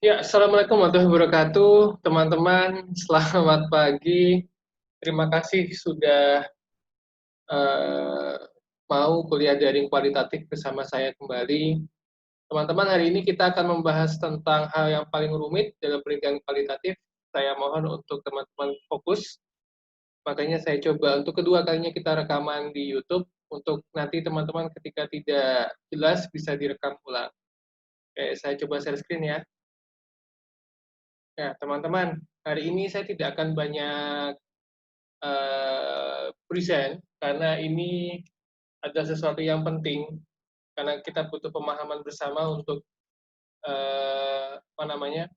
Ya, Assalamualaikum warahmatullahi wabarakatuh, teman-teman. Selamat pagi. Terima kasih sudah eh, mau kuliah daring kualitatif bersama saya kembali. Teman-teman, hari ini kita akan membahas tentang hal yang paling rumit dalam pendidikan kualitatif. Saya mohon untuk teman-teman fokus. Makanya saya coba untuk kedua kalinya kita rekaman di YouTube untuk nanti teman-teman ketika tidak jelas bisa direkam ulang. Oke, saya coba share screen ya. Ya, teman-teman, hari ini saya tidak akan banyak present karena ini adalah sesuatu yang penting karena kita butuh pemahaman bersama untuk apa namanya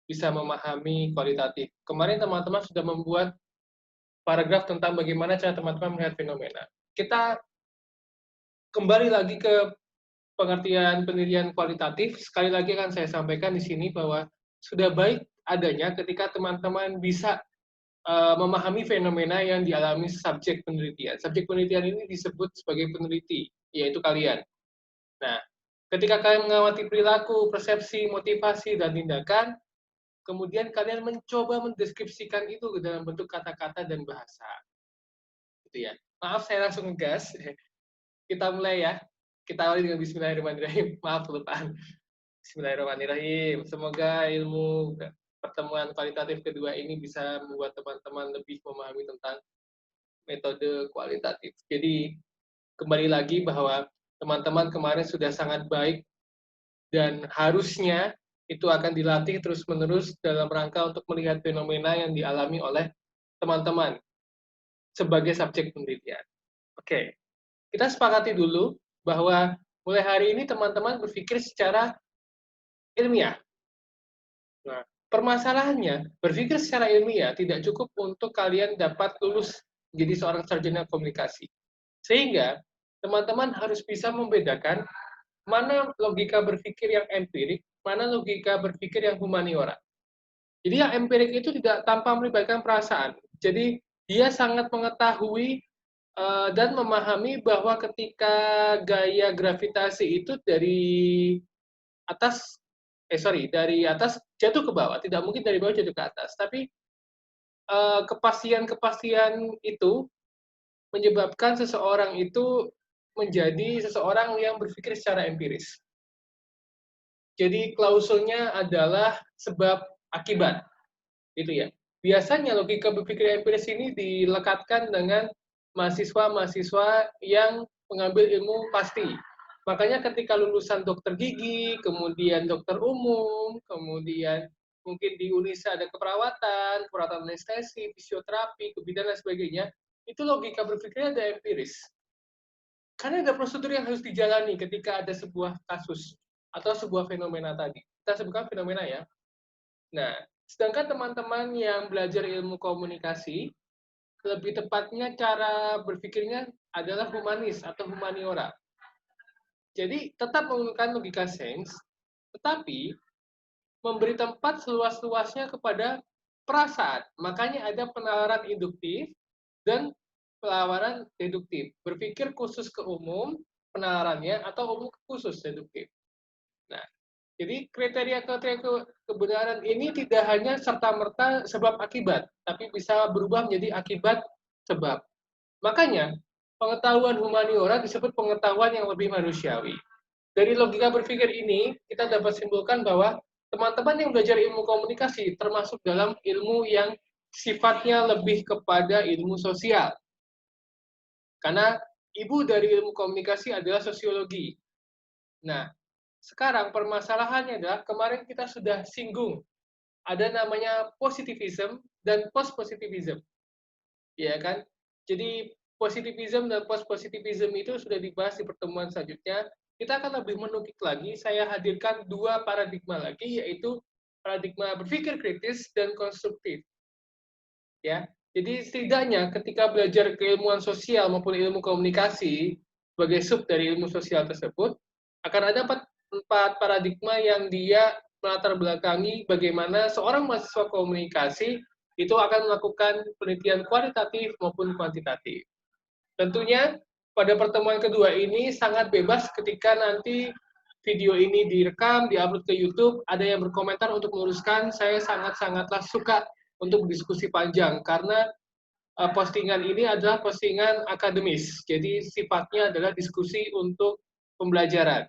bisa memahami kualitatif. Kemarin teman-teman sudah membuat paragraf tentang bagaimana cara teman-teman melihat fenomena. Kita kembali lagi ke pengertian penelitian kualitatif. Sekali lagi akan saya sampaikan di sini bahwa sudah baik adanya ketika teman-teman bisa memahami fenomena yang dialami subjek penelitian. Subjek penelitian ini disebut sebagai peneliti, yaitu kalian. Nah, ketika kalian mengamati perilaku, persepsi, motivasi, dan tindakan, kemudian kalian mencoba mendeskripsikan itu dalam bentuk kata-kata dan bahasa. Gitu ya. Maaf, saya langsung ngegas. Kita mulai ya. Kita awali dengan Bismillahirrahmanirrahim. Maaf, kelupaan. Bismillahirrahmanirrahim. Semoga ilmu pertemuan kualitatif kedua ini bisa membuat teman-teman lebih memahami tentang metode kualitatif. Jadi kembali lagi bahwa teman-teman kemarin sudah sangat baik dan harusnya itu akan dilatih terus-menerus dalam rangka untuk melihat fenomena yang dialami oleh teman-teman sebagai subjek penelitian. Oke, kita sepakati dulu bahwa mulai hari ini teman-teman berpikir secara ilmiah. Nah, permasalahannya, berpikir secara ilmiah tidak cukup untuk kalian dapat lulus menjadi seorang sarjana komunikasi. Sehingga teman-teman harus bisa membedakan mana logika berpikir yang empirik, mana logika berpikir yang humaniora. Jadi yang empirik itu tidak tanpa melibatkan perasaan. Jadi dia sangat mengetahui dan memahami bahwa ketika gaya gravitasi itu atas dari atas jatuh ke bawah, tidak mungkin dari bawah jatuh ke atas. Tapi kepastian-kepastian itu menyebabkan seseorang itu menjadi seseorang yang berpikir secara empiris. Jadi klausulnya adalah sebab akibat, gitu ya. Biasanya logika berpikir empiris ini dilekatkan dengan mahasiswa-mahasiswa yang mengambil ilmu pasti. Makanya ketika lulusan dokter gigi, kemudian dokter umum, kemudian mungkin di Unisa ada perawatan anestesi, fisioterapi, kebidanan dan sebagainya, itu logika berpikirnya ada empiris. Karena ada prosedur yang harus dijalani ketika ada sebuah kasus atau sebuah fenomena tadi. Kita sebutkan fenomena ya. Nah, sedangkan teman-teman yang belajar ilmu komunikasi, lebih tepatnya cara berpikirnya adalah humanis atau humaniora. Jadi tetap menggunakan logika sains, tetapi memberi tempat seluas-luasnya kepada perasaan. Makanya ada penalaran induktif dan penalaran deduktif. Berpikir khusus ke umum, penalarannya, atau umum ke khusus deduktif. Nah, jadi kriteria-kriteria kebenaran ini tidak hanya serta-merta sebab akibat, tapi bisa berubah menjadi akibat sebab. Makanya, pengetahuan humaniora disebut pengetahuan yang lebih manusiawi. Dari logika berpikir ini, kita dapat simpulkan bahwa teman-teman yang belajar ilmu komunikasi termasuk dalam ilmu yang sifatnya lebih kepada ilmu sosial. Karena ibu dari ilmu komunikasi adalah sosiologi. Nah, sekarang permasalahannya adalah kemarin kita sudah singgung ada namanya positivism dan post-positivism. Ya kan? Jadi positivism dan post-positivism itu sudah dibahas di pertemuan selanjutnya. Kita akan lebih menukik lagi, saya hadirkan dua paradigma lagi, yaitu paradigma berpikir kritis dan konstruktif. Ya, jadi setidaknya ketika belajar keilmuan sosial maupun ilmu komunikasi sebagai sub dari ilmu sosial tersebut, akan ada empat paradigma yang dia melatar belakangi bagaimana seorang mahasiswa komunikasi itu akan melakukan penelitian kualitatif maupun kuantitatif. Tentunya pada pertemuan kedua ini sangat bebas ketika nanti video ini direkam, diupload ke YouTube, ada yang berkomentar untuk meluruskan, saya sangat-sangatlah suka untuk berdiskusi panjang, karena postingan ini adalah postingan akademis, jadi sifatnya adalah diskusi untuk pembelajaran.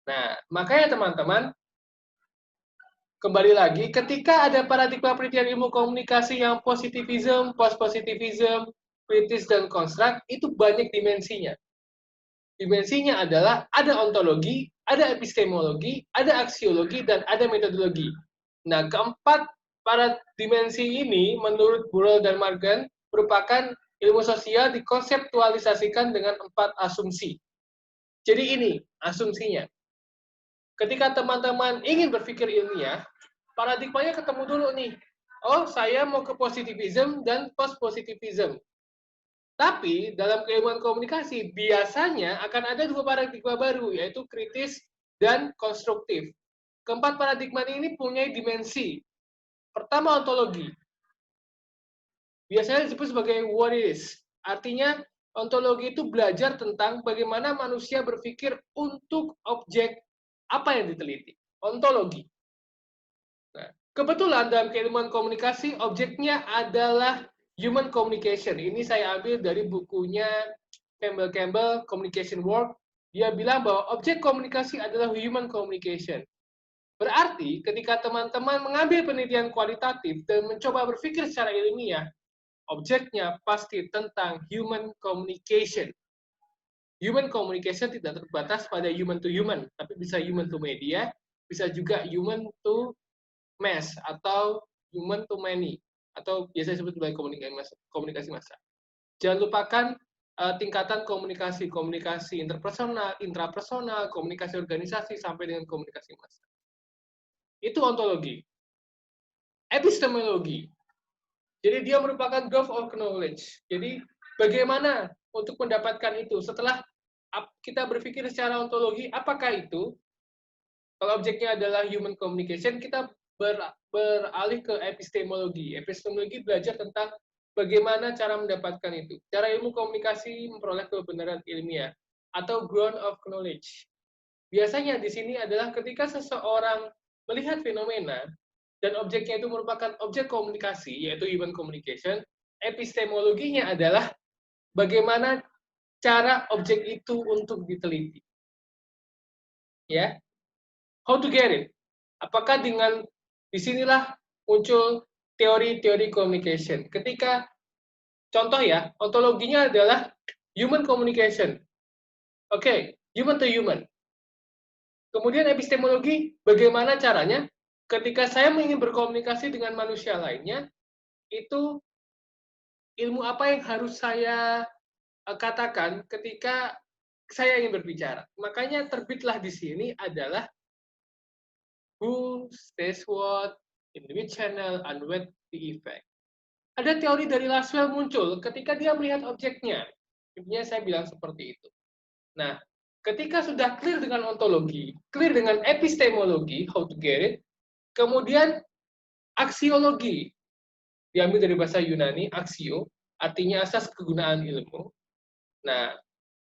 Nah, makanya teman-teman, kembali lagi, ketika ada paradigma penelitian ilmu komunikasi yang positivism, post-positivism, kritis, dan konstruk, itu banyak dimensinya. Dimensinya adalah ada ontologi, ada epistemologi, ada aksiologi, dan ada metodologi. Nah, keempat para dimensi ini, menurut Burrell dan Morgan, merupakan ilmu sosial dikonseptualisasikan dengan 4 asumsi. Jadi ini asumsinya. Ketika teman-teman ingin berpikir ilmiah, paradigmanya ketemu dulu nih. Oh, saya mau ke positivism dan post-positivism. Tapi dalam keilmuan komunikasi biasanya akan ada 2 paradigma baru, yaitu kritis dan konstruktif. Keempat paradigma ini punya dimensi. Pertama, ontologi. Biasanya disebut sebagai what it is. Artinya, ontologi itu belajar tentang bagaimana manusia berpikir untuk objek apa yang diteliti. Ontologi. Nah, kebetulan dalam keilmuan komunikasi, objeknya adalah human communication. Ini saya ambil dari bukunya Campbell, Communication Work. Dia bilang bahwa objek komunikasi adalah human communication. Berarti ketika teman-teman mengambil penelitian kualitatif dan mencoba berpikir secara ilmiah, objeknya pasti tentang human communication. Human communication tidak terbatas pada human to human, tapi bisa human to media, bisa juga human to mass atau human to many, atau biasa disebut sebagai komunikasi massa. Jangan lupakan tingkatan komunikasi interpersonal, intrapersonal, komunikasi organisasi, sampai dengan komunikasi massa. Itu ontologi. Epistemologi. Jadi dia merupakan growth of knowledge. Jadi bagaimana untuk mendapatkan itu? Setelah kita berpikir secara ontologi, apakah itu? Kalau objeknya adalah human communication, kita beralih ke epistemologi. Epistemologi belajar tentang bagaimana cara mendapatkan itu. Cara ilmu komunikasi memperoleh kebenaran ilmiah atau ground of knowledge. Biasanya di sini adalah ketika seseorang melihat fenomena dan objeknya itu merupakan objek komunikasi, yaitu human communication, epistemologinya adalah bagaimana cara objek itu untuk diteliti. Ya, how to get it? Apakah dengan disinilah muncul teori-teori communication. Ketika contoh ya, ontologinya adalah human communication. Oke, human to human. Kemudian epistemologi, bagaimana caranya ketika saya ingin berkomunikasi dengan manusia lainnya, itu ilmu apa yang harus saya katakan ketika saya ingin berbicara. Makanya terbitlah di sini adalah who says what, in which channel, and what the effect. Ada teori dari Laswell muncul ketika dia melihat objeknya. Intinya saya bilang seperti itu. Nah, ketika sudah clear dengan ontologi, clear dengan epistemologi, how to get it, kemudian aksiologi, diambil dari bahasa Yunani, aksio, artinya asas kegunaan ilmu. Nah,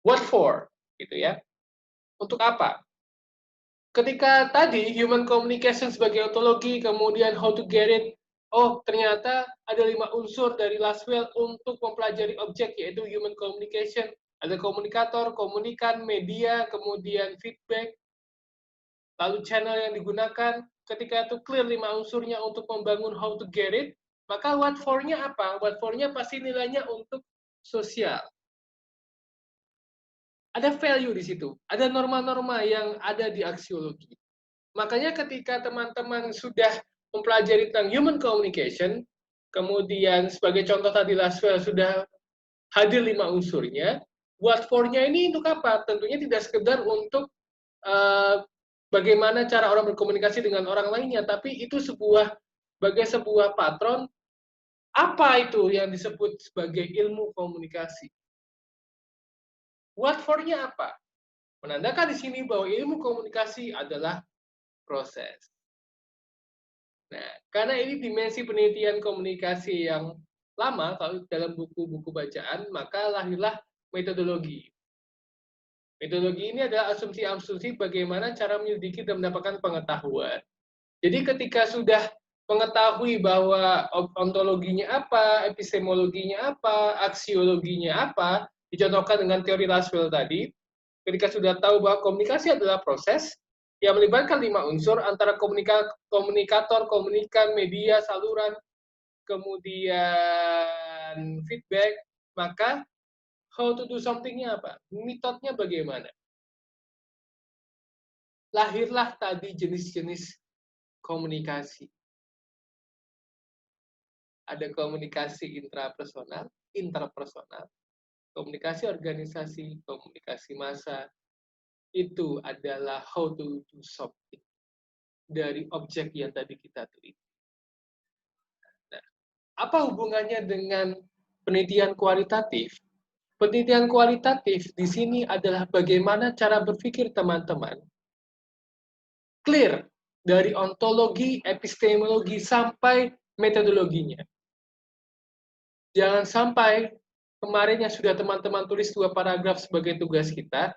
what for? Gitu ya. Untuk apa? Ketika tadi human communication sebagai ontologi, kemudian how to get it, oh ternyata ada 5 unsur dari Laswell untuk mempelajari objek, yaitu human communication. Ada komunikator, komunikan, media, kemudian feedback, lalu channel yang digunakan. Ketika itu clear 5 unsurnya untuk membangun how to get it, maka what for-nya apa? What for-nya pasti nilainya untuk sosial. Ada value di situ, ada norma-norma yang ada di aksiologi. Makanya ketika teman-teman sudah mempelajari tentang human communication, kemudian sebagai contoh tadi Laswell sudah hadir 5 unsurnya, what for-nya ini untuk apa? Tentunya tidak sekedar untuk bagaimana cara orang berkomunikasi dengan orang lainnya, tapi itu sebagai sebuah patron, apa itu yang disebut sebagai ilmu komunikasi. What for-nya apa? Menandakan di sini bahwa ilmu komunikasi adalah proses. Nah, karena ini dimensi penelitian komunikasi yang lama, kalau dalam buku-buku bacaan, maka lahirlah metodologi. Metodologi ini adalah asumsi-asumsi bagaimana cara menyelidiki dan mendapatkan pengetahuan. Jadi ketika sudah mengetahui bahwa ontologinya apa, epistemologinya apa, aksiologinya apa, dicontohkan dengan teori Laswell tadi, ketika sudah tahu bahwa komunikasi adalah proses yang melibatkan 5 unsur antara komunikator, komunikan, media, saluran, kemudian feedback, maka how to do something-nya apa? Metodenya bagaimana? Lahirlah tadi jenis-jenis komunikasi. Ada komunikasi intrapersonal, interpersonal, komunikasi organisasi, komunikasi massa. Itu adalah how to do something dari objek yang tadi kita teliti. Nah, apa hubungannya dengan penelitian kualitatif? Penelitian kualitatif di sini adalah bagaimana cara berpikir teman-teman clear dari ontologi, epistemologi, sampai metodologinya. Jangan sampai kemarin yang sudah teman-teman tulis 2 paragraf sebagai tugas kita,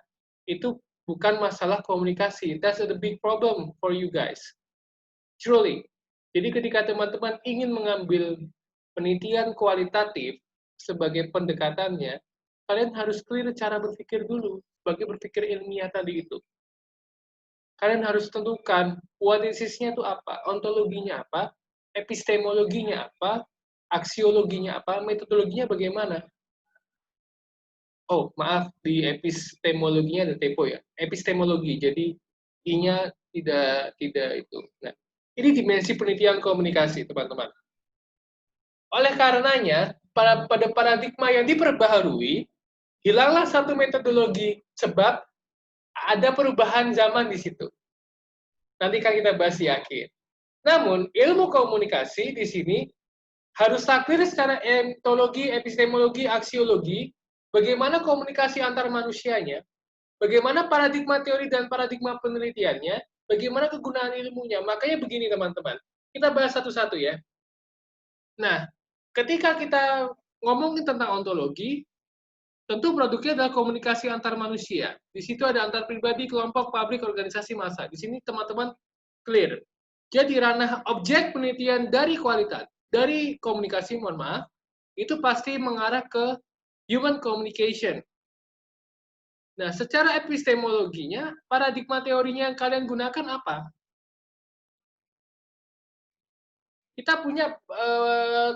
itu bukan masalah komunikasi. That's a big problem for you guys. Truly. Jadi ketika teman-teman ingin mengambil penelitian kualitatif sebagai pendekatannya, kalian harus clear cara berpikir dulu, sebagai berpikir ilmiah tadi itu. Kalian harus tentukan what is-nya itu apa, ontologinya apa, epistemologinya apa, aksiologinya apa, metodologinya bagaimana. Oh, maaf, di epistemologinya ada typo ya. Epistemologi, jadi I-nya tidak itu. Nah, ini dimensi penelitian komunikasi, teman-teman. Oleh karenanya, pada paradigma yang diperbaharui, hilanglah satu metodologi, sebab ada perubahan zaman di situ. Nanti kan kita bahas di akhir. Namun, ilmu komunikasi di sini harus clear secara ontologi, epistemologi, aksiologi, bagaimana komunikasi antar manusianya, bagaimana paradigma teori dan paradigma penelitiannya, bagaimana kegunaan ilmunya. Makanya begini teman-teman, kita bahas satu-satu ya. Nah, ketika kita ngomongin tentang ontologi, tentu produknya adalah komunikasi antar manusia. Di situ ada antar pribadi, kelompok, pabrik, organisasi, massa. Di sini teman-teman clear. Jadi ranah objek penelitian dari kualitas, dari komunikasi, mohon maaf, itu pasti mengarah ke human communication. Nah, secara epistemologinya, paradigma teorinya yang kalian gunakan apa? Kita punya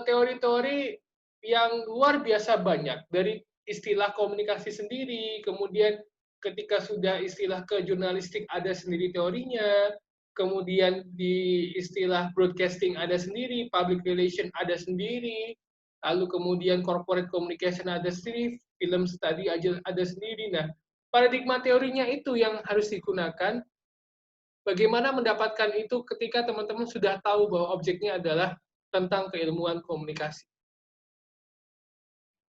teori-teori yang luar biasa banyak, dari istilah komunikasi sendiri, kemudian ketika sudah istilah ke jurnalistik ada sendiri teorinya, kemudian di istilah broadcasting ada sendiri, public relation ada sendiri, lalu kemudian corporate communication ada sendiri, film study ada sendiri. Nah, paradigma teorinya itu yang harus digunakan. Bagaimana mendapatkan itu ketika teman-teman sudah tahu bahwa objeknya adalah tentang keilmuan komunikasi.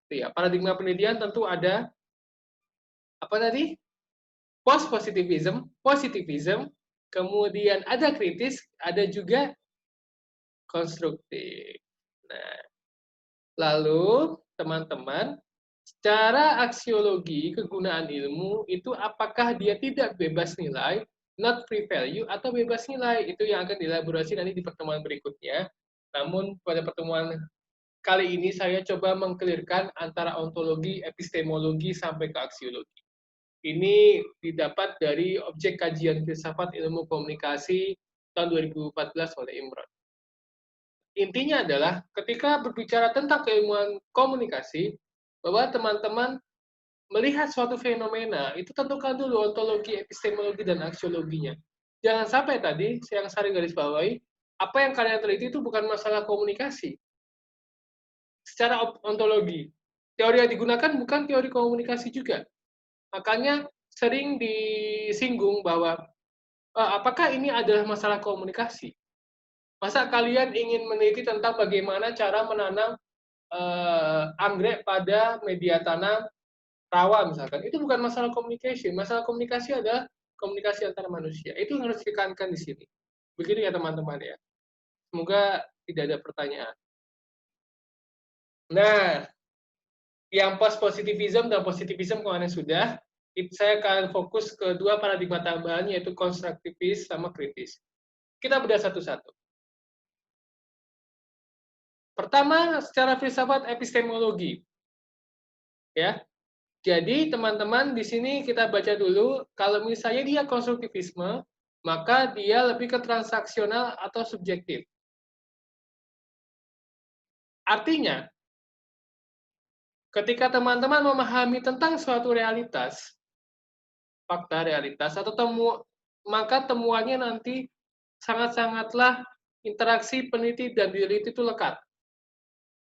Ya, paradigma penelitian tentu ada apa tadi? Positivism, kemudian ada kritis, ada juga konstruktif. Nah, lalu teman-teman, secara aksiologi kegunaan ilmu itu apakah dia tidak bebas nilai, not free value, atau bebas nilai? Itu yang akan dielaborasi nanti di pertemuan berikutnya. Namun pada pertemuan kali ini saya coba mengkelirkan antara ontologi, epistemologi, sampai ke aksiologi. Ini didapat dari objek kajian filsafat ilmu komunikasi tahun 2014 oleh Imron. Intinya adalah ketika berbicara tentang keilmuan komunikasi, bahwa teman-teman melihat suatu fenomena, itu tentukan dulu ontologi, epistemologi, dan aksiologinya. Jangan sampai tadi, yang sering garis bawahi, apa yang kalian teliti itu bukan masalah komunikasi. Secara ontologi, teori yang digunakan bukan teori komunikasi juga. Makanya sering disinggung bahwa apakah ini adalah masalah komunikasi? Masa kalian ingin meneliti tentang bagaimana cara menanam anggrek pada media tanam rawa misalkan? Itu bukan masalah komunikasi. Masalah komunikasi adalah komunikasi antar manusia. Itu yang harus ditekankan di sini. Begini ya teman-teman ya. Semoga tidak ada pertanyaan. Nah, yang post positivism dan positivism kemarin sudah. Saya akan fokus ke dua paradigma tambahan, yaitu konstruktivis sama kritis. Kita bedah satu-satu. Pertama, secara filsafat epistemologi. Ya. Jadi, teman-teman, di sini kita baca dulu, kalau misalnya dia konstruktivisme, maka dia lebih ke transaksional atau subjektif. Artinya, ketika teman-teman memahami tentang suatu realitas, fakta realitas, atau maka temuannya nanti sangat-sangatlah interaksi peneliti dan diliti itu lekat.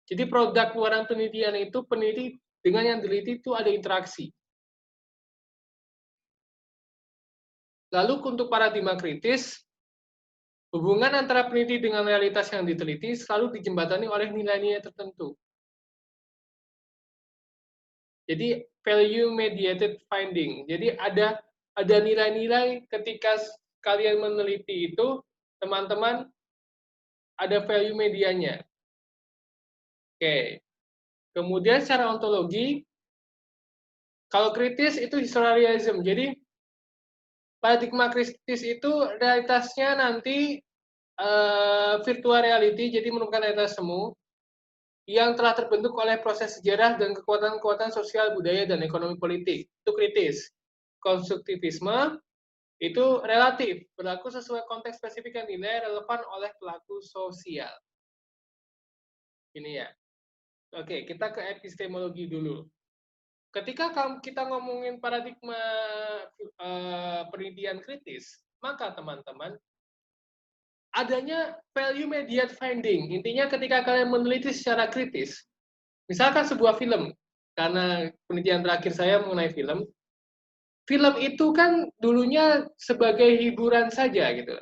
Jadi produk keluaran penelitian itu peneliti dengan yang diliti itu ada interaksi. Lalu untuk paradigma kritis, hubungan antara peneliti dengan realitas yang diteliti selalu dijembatani oleh nilai-nilai tertentu. Jadi value mediated finding. Jadi ada nilai-nilai ketika kalian meneliti itu, teman-teman ada value medianya. Oke. Kemudian secara ontologi, kalau kritis itu historialism. Jadi paradigma kritis itu realitasnya nanti virtual reality, jadi merupakan realitas semu yang telah terbentuk oleh proses sejarah dan kekuatan-kekuatan sosial, budaya, dan ekonomi politik. Itu kritis. Konstruktivisme itu relatif, berlaku sesuai konteks spesifik yang dinilai relevan oleh pelaku sosial. Ini ya. Oke, kita ke epistemologi dulu. Ketika kita ngomongin paradigma penelitian kritis, maka teman-teman, adanya value mediated finding. Intinya ketika kalian meneliti secara kritis, misalkan sebuah film, karena penelitian terakhir saya mengenai film itu kan dulunya sebagai hiburan saja gitu.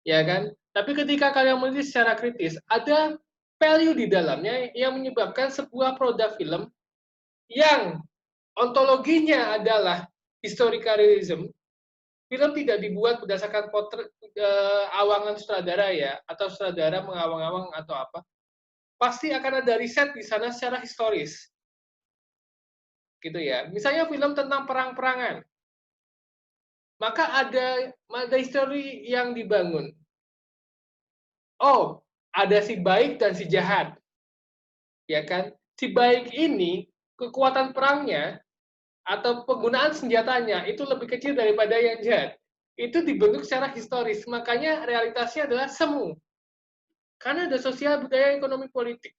Ya kan? Tapi ketika kalian meneliti secara kritis, ada value di dalamnya yang menyebabkan sebuah produk film yang ontologinya adalah historical realism. Film tidak dibuat berdasarkan potret awangan sutradara ya, atau sutradara mengawang-awang atau apa. Pasti akan ada riset di sana secara historis. Gitu ya. Misalnya film tentang perang-perangan. Maka ada histori yang dibangun. Oh, ada si baik dan si jahat. Ya kan? Si baik ini kekuatan perangnya atau penggunaan senjatanya itu lebih kecil daripada yang jahat. Itu dibentuk secara historis. Makanya realitasnya adalah semu. Karena ada sosial, budaya, ekonomi, politik.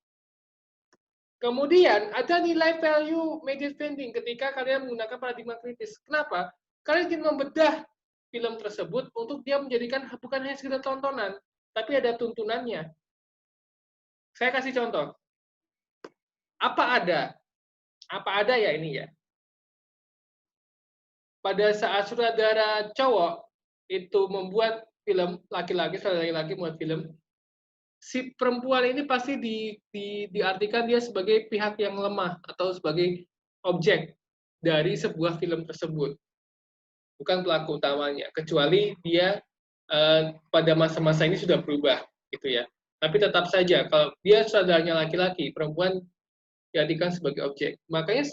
Kemudian ada nilai value mediated finding ketika kalian menggunakan paradigma kritis. Kenapa? Kalian ingin membedah film tersebut untuk dia menjadikan bukan hanya sekedar tontonan, tapi ada tuntunannya. Saya kasih contoh. Apa ada ya ini ya. Pada saat sutradara cowok itu membuat film, laki-laki membuat film, si perempuan ini pasti diartikan dia sebagai pihak yang lemah atau sebagai objek dari sebuah film tersebut. Bukan pelaku utamanya, kecuali dia pada masa-masa ini sudah berubah gitu ya. Tapi tetap saja kalau dia sutradaranya laki-laki, perempuan diartikan sebagai objek. Makanya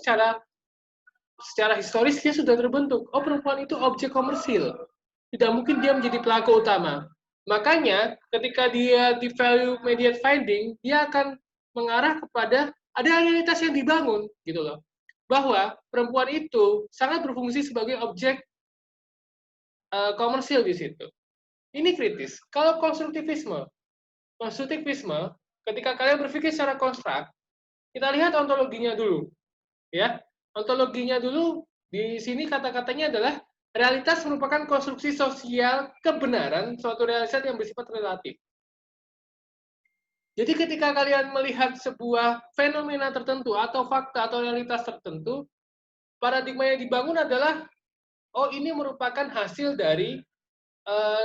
secara historis dia sudah terbentuk. Oh, perempuan itu objek komersil. Tidak mungkin dia menjadi pelaku utama. Makanya ketika dia di value mediated finding, dia akan mengarah kepada ada realitas yang dibangun gitu loh. Bahwa perempuan itu sangat berfungsi sebagai objek komersil di situ. Ini kritis. Kalau konstruktivisme ketika kalian berpikir secara konstruk, kita lihat ontologinya dulu. Ya, ontologinya dulu di sini kata-katanya adalah realitas merupakan konstruksi sosial kebenaran suatu realitas yang bersifat relatif. Jadi ketika kalian melihat sebuah fenomena tertentu atau fakta atau realitas tertentu, paradigma yang dibangun adalah oh ini merupakan hasil dari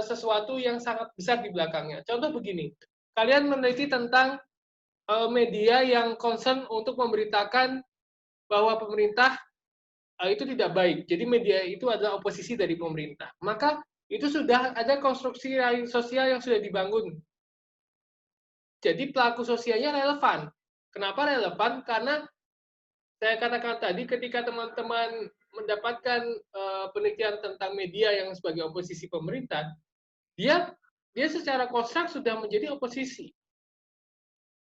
sesuatu yang sangat besar di belakangnya. Contoh begini, kalian meneliti tentang media yang concern untuk memberitakan bahwa pemerintah itu tidak baik. Jadi media itu adalah oposisi dari pemerintah. Maka itu sudah ada konstruksi sosial yang sudah dibangun. Jadi pelaku sosialnya relevan. Kenapa relevan? Karena saya katakan tadi, ketika teman-teman mendapatkan penelitian tentang media yang sebagai oposisi pemerintah, dia dia secara konstrak sudah menjadi oposisi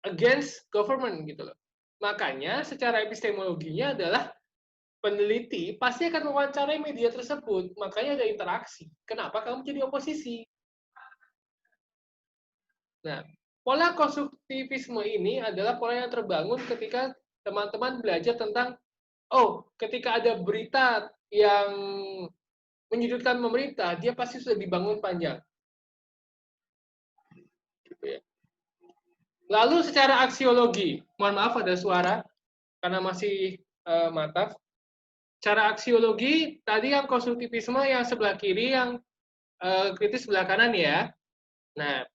against government gitu loh. Makanya secara epistemologinya adalah peneliti pasti akan mewawancarai media tersebut, makanya ada interaksi. Kenapa kamu jadi oposisi? Nah, pola konstruktivisme ini adalah pola yang terbangun ketika teman-teman belajar tentang, oh, ketika ada berita yang menyudutkan pemerintah, dia pasti sudah dibangun panjang. Gitu ya. Lalu secara aksiologi, mohon maaf ada suara, karena masih mataf. Secara aksiologi, tadi yang konstruktivisme yang sebelah kiri, yang kritis sebelah kanan ya. Nah,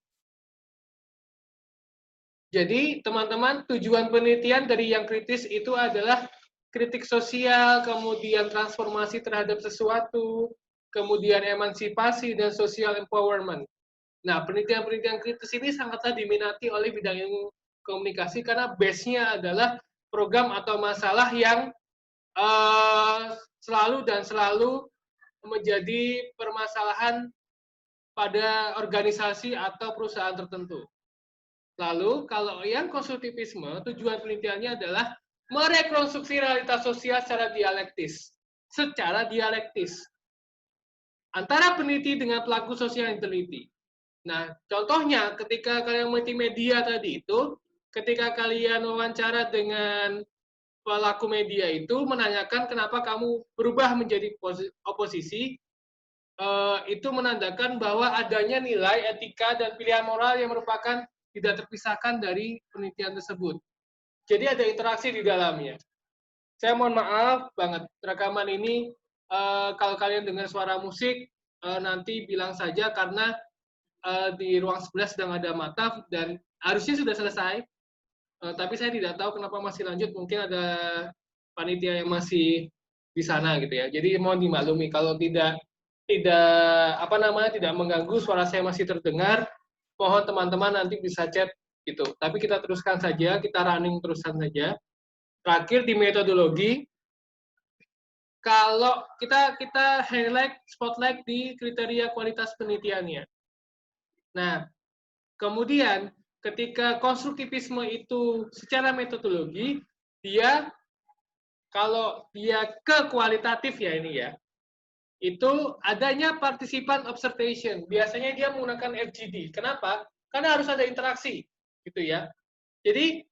jadi teman-teman, tujuan penelitian dari yang kritis itu adalah kritik sosial, kemudian transformasi terhadap sesuatu, kemudian emansipasi dan social empowerment. Nah, penelitian-penelitian kritis ini sangatlah diminati oleh bidang ilmu komunikasi karena base-nya adalah program atau masalah yang selalu menjadi permasalahan pada organisasi atau perusahaan tertentu. Lalu, kalau yang konstruktivisme, tujuan penelitiannya adalah merekonstruksi realitas sosial secara dialektis. Antara peneliti dengan pelaku sosial yang diteliti. Nah, contohnya ketika kalian meneliti media tadi itu, ketika kalian wawancara dengan pelaku media itu, menanyakan kenapa kamu berubah menjadi oposisi, itu menandakan bahwa adanya nilai etika dan pilihan moral yang merupakan tidak terpisahkan dari penelitian tersebut. Jadi ada interaksi di dalamnya. Saya mohon maaf banget, rekaman ini kalau kalian dengar suara musik, nanti bilang saja karena di ruang sebelah sedang ada mataf dan harusnya sudah selesai, tapi saya tidak tahu kenapa masih lanjut, mungkin ada panitia yang masih di sana gitu ya. Jadi mohon dimaklumi kalau tidak tidak mengganggu, suara saya masih terdengar. Mohon teman-teman nanti bisa chat gitu. Tapi kita teruskan saja, kita running teruskan saja. Terakhir di metodologi, kalau kita highlight spotlight di kriteria kualitas penelitiannya. Nah, kemudian ketika konstruktivisme itu secara metodologi, dia kalau dia ke kualitatif ya ini ya, itu adanya participan observation. Biasanya dia menggunakan FGD. Kenapa? Karena harus ada interaksi, gitu ya. Jadi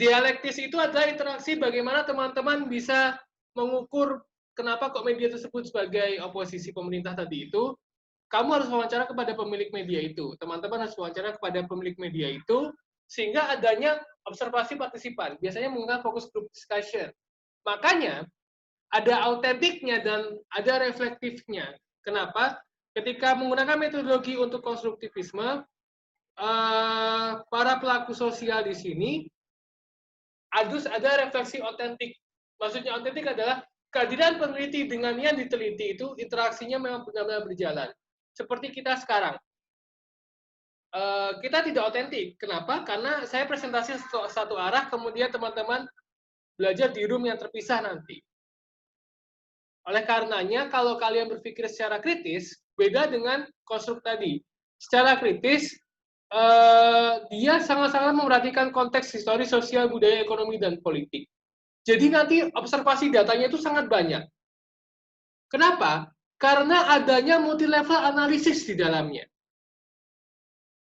dialektis itu adalah interaksi bagaimana teman-teman bisa mengukur kenapa kok media tersebut sebagai oposisi pemerintah tadi itu. Kamu harus wawancara kepada pemilik media itu. Teman-teman harus wawancara kepada pemilik media itu sehingga adanya observasi partisipan. Biasanya menggunakan focus group discussion. Makanya ada autentiknya dan ada reflektifnya. Kenapa? Ketika menggunakan metodologi untuk konstruktivisme, para pelaku sosial di sini harus ada refleksi otentik. Maksudnya otentik adalah kehadiran peneliti dengan yang diteliti itu interaksinya memang benar-benar berjalan. Seperti kita sekarang. Kita tidak otentik. Kenapa? Karena saya presentasi satu arah, kemudian teman-teman belajar di room yang terpisah nanti. Oleh karenanya, kalau kalian berpikir secara kritis, beda dengan konstruk tadi. Secara kritis, dia sangat-sangat memperhatikan konteks histori, sosial, budaya, ekonomi, dan politik. Jadi nanti observasi datanya itu sangat banyak. Kenapa? Karena adanya multi-level analisis di dalamnya.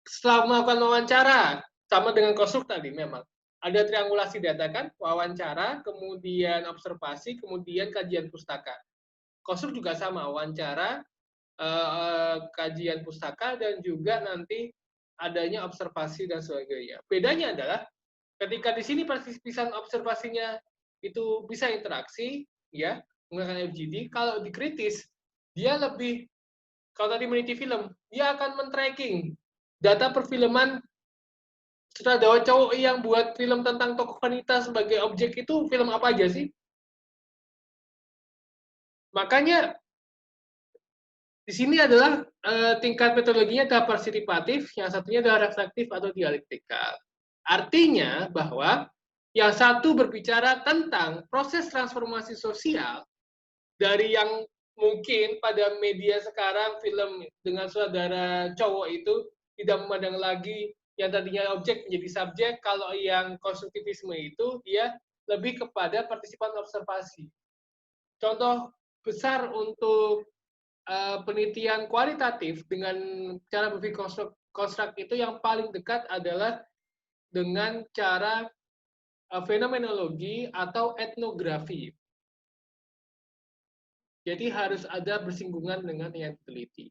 Setelah melakukan wawancara, sama dengan konstruk tadi memang. Ada triangulasi data kan, wawancara, kemudian observasi, kemudian kajian pustaka. Konstruk juga sama, wawancara, kajian pustaka, dan juga nanti adanya observasi dan sebagainya. Bedanya adalah ketika di sini partisipan observasinya itu bisa interaksi, ya menggunakan FGD. Kalau dikritis, dia lebih, kalau tadi meneliti film, dia akan men-tracking data perfilman sutradara cowok yang buat film tentang tokoh wanita sebagai objek itu film apa aja sih? Makanya di sini adalah tingkat metodologinya adalah partisipatif, yang satunya adalah reflektif atau dialektikal. Artinya bahwa Yang satu berbicara tentang proses transformasi sosial dari yang mungkin pada media sekarang film dengan sutradara cowok itu tidak memandang lagi yang tadinya objek menjadi subjek, kalau yang konstruktivisme itu dia lebih kepada partisipan observasi. Contoh besar untuk penelitian kualitatif dengan cara berpikir konstruk itu yang paling dekat adalah dengan cara fenomenologi atau etnografi. Jadi harus ada bersinggungan dengan yang diteliti.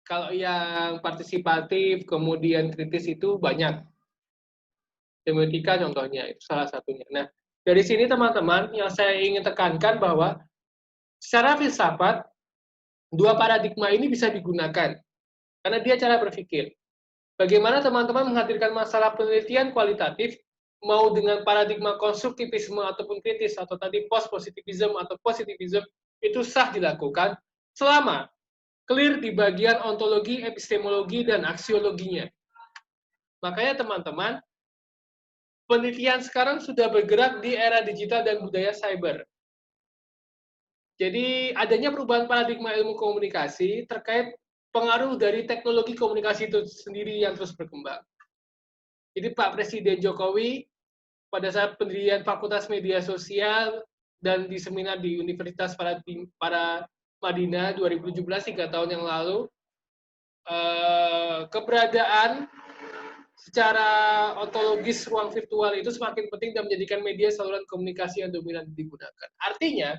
Kalau yang partisipatif, kemudian kritis itu banyak. Semiotika contohnya, itu salah satunya. Nah, dari sini teman-teman, yang saya ingin tekankan bahwa secara filsafat, dua paradigma ini bisa digunakan. Karena dia cara berpikir. Bagaimana teman-teman menghadirkan masalah penelitian kualitatif, mau dengan paradigma konstruktivisme ataupun kritis, atau tadi post-positivism atau positivism, itu sah dilakukan selama clear di bagian ontologi, epistemologi, dan aksiologinya. Makanya teman-teman, penelitian sekarang sudah bergerak di era digital dan budaya cyber. Jadi adanya perubahan paradigma ilmu komunikasi terkait pengaruh dari teknologi komunikasi itu sendiri yang terus berkembang. Jadi Pak Presiden Jokowi pada saat pendirian Fakultas Media Sosial dan di seminar di Universitas para Madinah 2017, 3 tahun yang lalu, keberadaan secara ontologis ruang virtual itu semakin penting dan menjadikan media saluran komunikasi yang dominan digunakan. Artinya,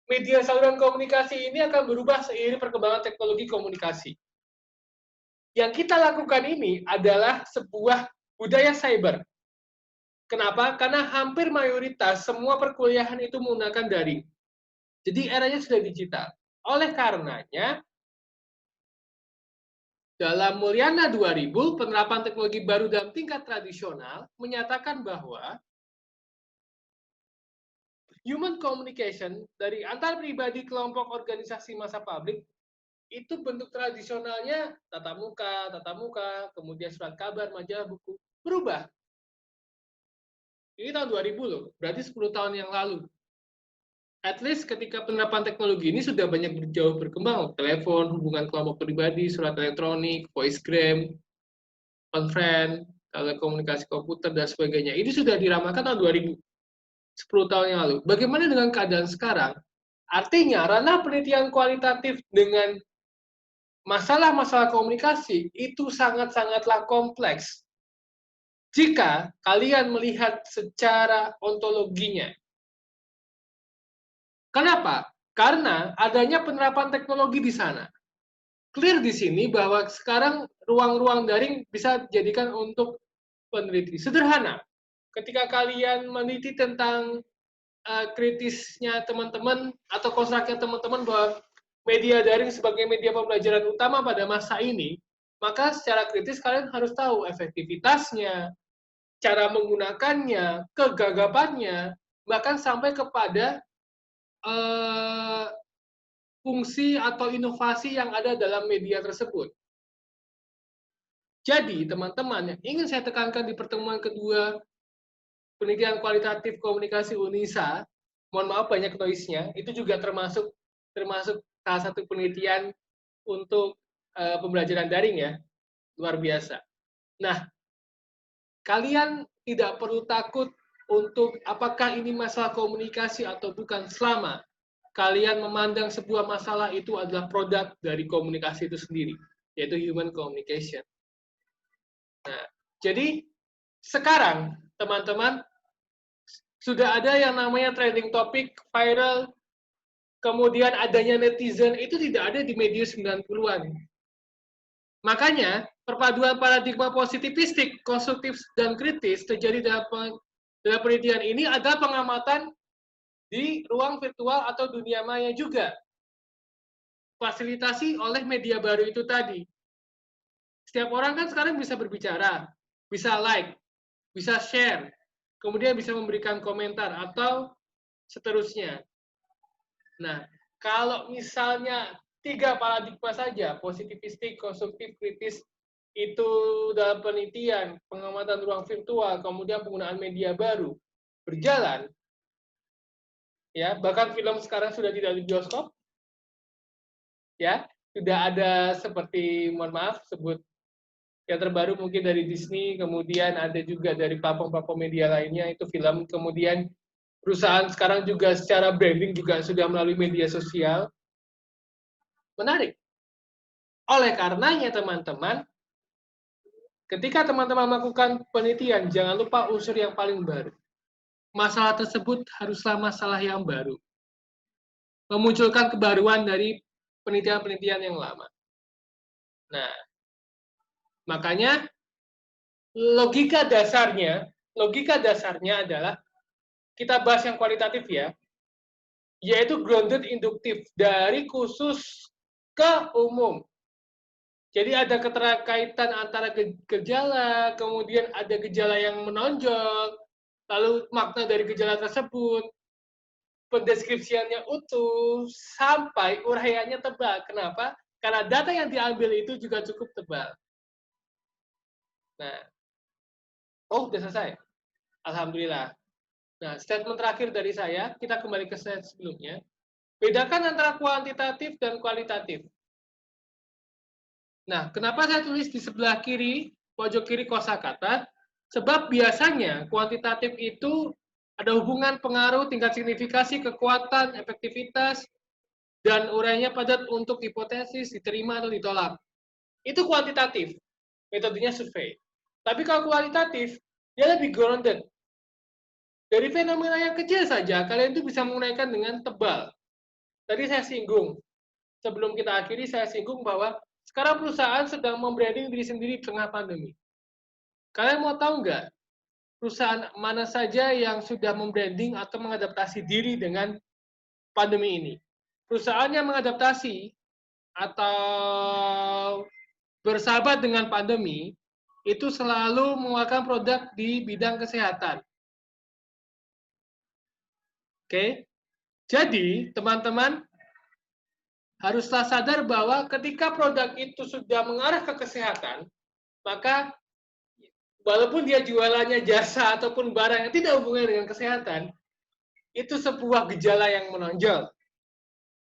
media saluran komunikasi ini akan berubah seiring perkembangan teknologi komunikasi. Yang kita lakukan ini adalah sebuah budaya cyber. Kenapa? Karena hampir mayoritas semua perkuliahan itu menggunakan daring. Jadi eranya sudah digital. Oleh karenanya, dalam Mulyana 2000, penerapan teknologi baru dalam tingkat tradisional menyatakan bahwa human communication dari antar pribadi, kelompok, organisasi, massa publik itu bentuk tradisionalnya tatap muka, kemudian surat kabar, majalah, buku, berubah. Ini tahun 2000 loh, berarti 10 tahun yang lalu. At least ketika penerapan teknologi ini sudah banyak jauh berkembang, telepon, hubungan kelompok pribadi, surat elektronik, voicegram, conference, telekomunikasi komputer, dan sebagainya. Ini sudah diramalkan tahun 2000, 10 tahun yang lalu. Bagaimana dengan keadaan sekarang? Artinya, ranah penelitian kualitatif dengan masalah-masalah komunikasi itu sangat-sangatlah kompleks. Jika kalian melihat secara ontologinya. Kenapa? Karena adanya penerapan teknologi di sana. Clear di sini bahwa sekarang ruang-ruang daring bisa dijadikan untuk peneliti. Sederhana. Ketika kalian meneliti tentang kritisnya teman-teman atau konstruknya teman-teman bahwa media daring sebagai media pembelajaran utama pada masa ini, maka secara kritis kalian harus tahu efektivitasnya, cara menggunakannya, kegagapannya, bahkan sampai kepada fungsi atau inovasi yang ada dalam media tersebut. Jadi, teman-teman, yang ingin saya tekankan di pertemuan kedua penelitian kualitatif komunikasi UNISA, mohon maaf banyak noise-nya, itu juga termasuk salah satu penelitian untuk pembelajaran daring ya, luar biasa. Nah, kalian tidak perlu takut untuk apakah ini masalah komunikasi atau bukan, selama kalian memandang sebuah masalah itu adalah produk dari komunikasi itu sendiri, yaitu human communication. Nah, jadi sekarang, teman-teman, sudah ada yang namanya trending topic, viral, kemudian adanya netizen, itu tidak ada di media 90-an. Makanya, perpaduan paradigma positivistik, konstruktif, dan kritis terjadi dalam penelitian ini adalah pengamatan di ruang virtual atau dunia maya juga. Fasilitasi oleh media baru itu tadi. Setiap orang kan sekarang bisa berbicara, bisa like, bisa share, kemudian bisa memberikan komentar, atau seterusnya. Nah, kalau misalnya 3 paradigma saja, positivistik, konstruktif, kritis, itu dalam penelitian, pengamatan ruang virtual, kemudian penggunaan media baru, berjalan, ya bahkan film sekarang sudah tidak di bioskop, ya sudah ada seperti, mohon maaf sebut yang terbaru mungkin dari Disney, kemudian ada juga dari platform-platform media lainnya itu film, kemudian perusahaan sekarang juga secara branding juga sudah melalui media sosial. Menarik. Oleh karenanya teman-teman, ketika teman-teman melakukan penelitian, jangan lupa unsur yang paling baru. Masalah tersebut haruslah masalah yang baru. Memunculkan kebaruan dari penelitian-penelitian yang lama. Nah, makanya logika dasarnya adalah kita bahas yang kualitatif ya, yaitu grounded induktif dari khusus ke umum. Jadi ada keterkaitan antara gejala, kemudian ada gejala yang menonjol, lalu makna dari gejala tersebut, pendeskripsiannya utuh, sampai uraiannya tebal. Kenapa? Karena data yang diambil itu juga cukup tebal. Nah, udah selesai. Alhamdulillah. Nah, statement terakhir dari saya, kita kembali ke slide sebelumnya. Bedakan antara kuantitatif dan kualitatif. Nah, kenapa saya tulis di sebelah kiri, pojok kiri kosakata? Sebab biasanya kuantitatif itu ada hubungan pengaruh tingkat signifikasi, kekuatan, efektivitas, dan uraiannya padat untuk hipotesis, diterima atau ditolak. Itu kuantitatif, metodenya survei. Tapi kalau kualitatif, dia lebih grounded. Dari fenomena yang kecil saja, kalian itu bisa menguraikan dengan tebal. Tadi saya singgung, sebelum kita akhiri, saya singgung bahwa sekarang perusahaan sedang membranding diri sendiri di tengah pandemi. Kalian mau tahu nggak, perusahaan mana saja yang sudah membranding atau mengadaptasi diri dengan pandemi ini? Perusahaan yang mengadaptasi atau bersahabat dengan pandemi, itu selalu mengeluarkan produk di bidang kesehatan. Oke? Jadi, teman-teman, haruslah sadar bahwa ketika produk itu sudah mengarah ke kesehatan, maka walaupun dia jualannya jasa ataupun barang yang tidak hubungannya dengan kesehatan, itu sebuah gejala yang menonjol.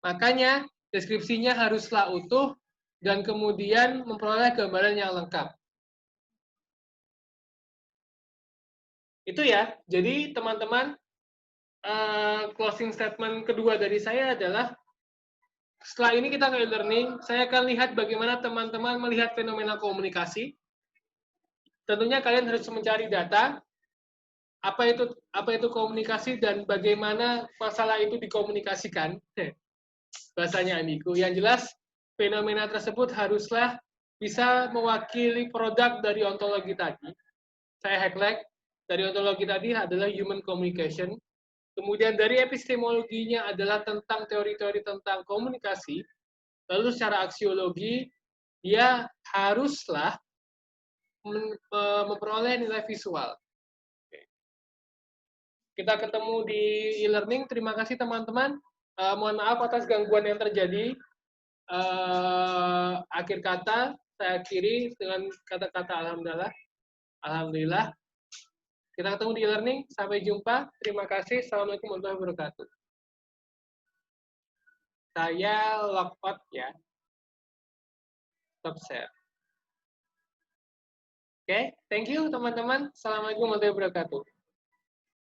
Makanya deskripsinya haruslah utuh dan kemudian memperoleh gambaran yang lengkap. Itu ya. Jadi teman-teman, closing statement kedua dari saya adalah setelah ini kita ke e-learning, saya akan lihat bagaimana teman-teman melihat fenomena komunikasi. Tentunya kalian harus mencari data, apa itu komunikasi dan bagaimana masalah itu dikomunikasikan. Bahasanya Andiko. Yang jelas, fenomena tersebut haruslah bisa mewakili produk dari ontologi tadi. Saya highlight, dari ontologi tadi adalah human communication. Kemudian dari epistemologinya adalah tentang teori-teori tentang komunikasi. Lalu secara aksiologi, dia haruslah memperoleh nilai visual. Kita ketemu di e-learning. Terima kasih teman-teman. Mohon maaf atas gangguan yang terjadi. Akhir kata saya akhiri dengan kata-kata alhamdulillah. Alhamdulillah. Kita ketemu di e-learning. Sampai jumpa. Terima kasih. Assalamualaikum warahmatullahi wabarakatuh. Saya log out ya. Stop share. Oke, thank you teman-teman. Assalamualaikum warahmatullahi wabarakatuh.